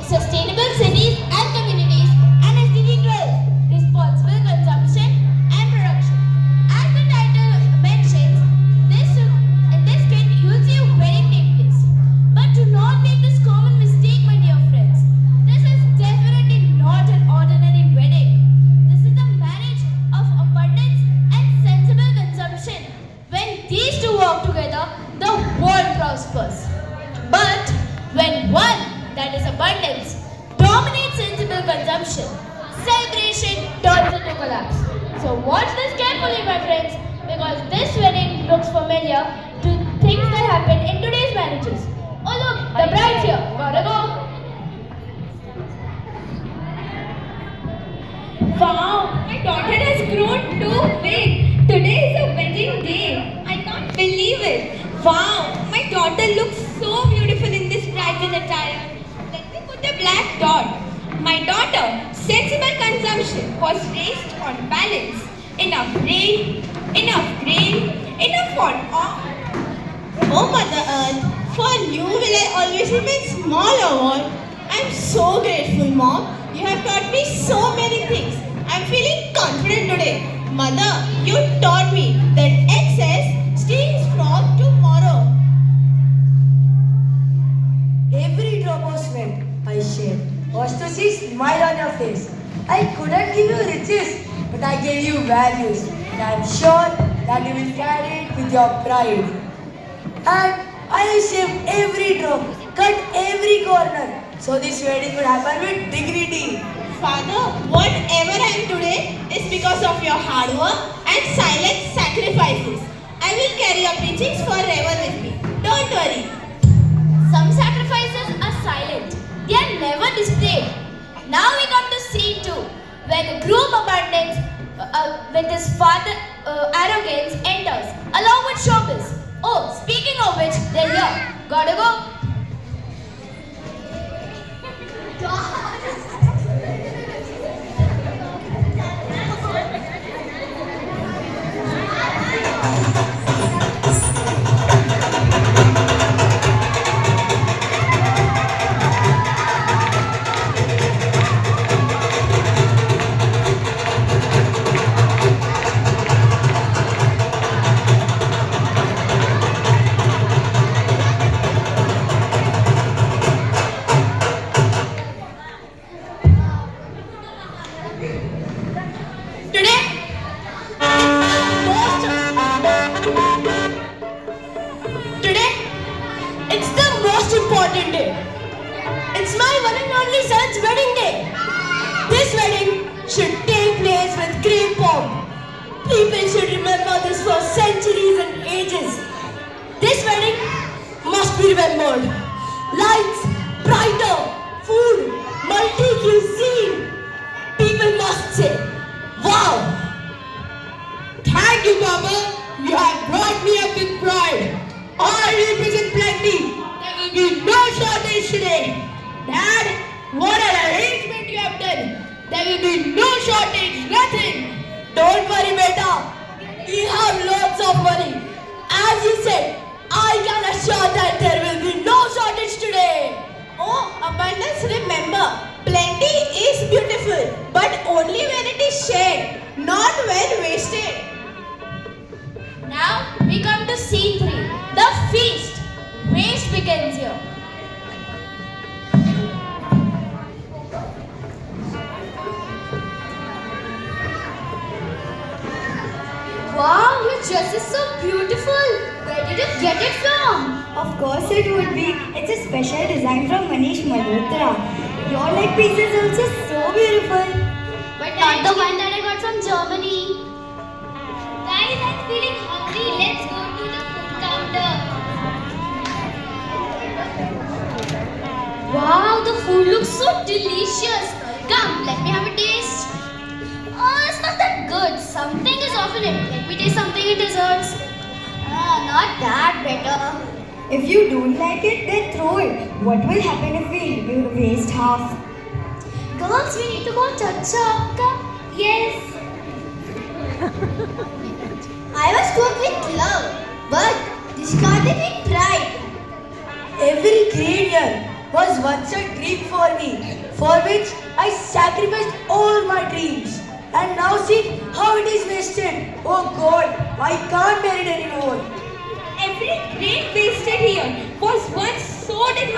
Sustainable Cities and Communities, and SDG 12, Responsible Consumption and Production. As the title mentions, in this kit you'll see a wedding take place. But do not make this common mistake, my dear friends. This is definitely not an ordinary wedding. This is a marriage of abundance and sensible consumption. When these two work together, the world prospers. But when one, that is abundance, dominates sensible consumption, celebration turns into collapse. So watch this carefully, my friends, because this wedding looks familiar to things that happen in today's marriages. Oh look, the bride's here. Gotta go. Wow, my daughter has grown too big. Today is a wedding day. I can't believe it. Wow, my daughter looks so beautiful in this bridal attire. Let me put a black dot. My daughter, sensible consumption, was raised on balance. Enough rain, enough grain, enough for all. Oh Mother Earth, for you will I always remain small or what? I'm so grateful, Mom. You have taught me so many things. I'm feeling confident today. Mother, you taught me that excess steals from tomorrow. Every drop of sweat I shed was to see smile on your face. I couldn't give you riches, but I gave you values. And I'm sure that you will carry it with your pride. And I shaved every drop, cut every corner, so this wedding would happen with dignity. Father, whatever I am today is because of your hard work and silent sacrifices. I will carry your preachings forever with me. Don't worry. Some sacrifices are silent. They are never displayed. Now we come to scene 2, where the groom abundance with his father arrogance enters, along with showbiz. Oh, speaking of which, they're here. Gotta go. Today, it's the most important day. It's my one and only son's wedding day. This wedding should take place with great pomp. People should remember this for centuries and ages. This wedding must be remembered. Lights, brighter, food, multi-cuisine. People must say, wow! Thank you, Baba. You have brought me up with pride. I represent plenty. There will be no shortage today. Dad, what an arrangement you have done. There will be no shortage, nothing. Don't worry, beta. We have lots of money. As you said, I can assure that there will be no shortage today. Oh, abundance, remember, plenty is beautiful, but only when it is shared, not when wasted. Now we come to scene 3, the feast. Waste begins here. Wow, your dress is so beautiful. Where did you get it from? Of course it would be. It's a special design from Manish Malhotra. Your leg piece is also so beautiful. But not the one that I got from Germany. Guys, I'm feeling hungry. Let's go to the food counter. Wow, the food looks so delicious. Come, let me have a taste. Oh, it's not that good. Something is off in it. Let me taste something in desserts. Not that better. If you don't like it, then throw it. What will happen if we waste half? Girls, we need to go chacha. Come. Yes. I was cooked with love, but discarded with pride. Every grade year, was once a dream for me, for which I sacrificed all my dreams. And now see how it is wasted. Oh God, I can't bear it anymore. Every grain wasted here was once sowed in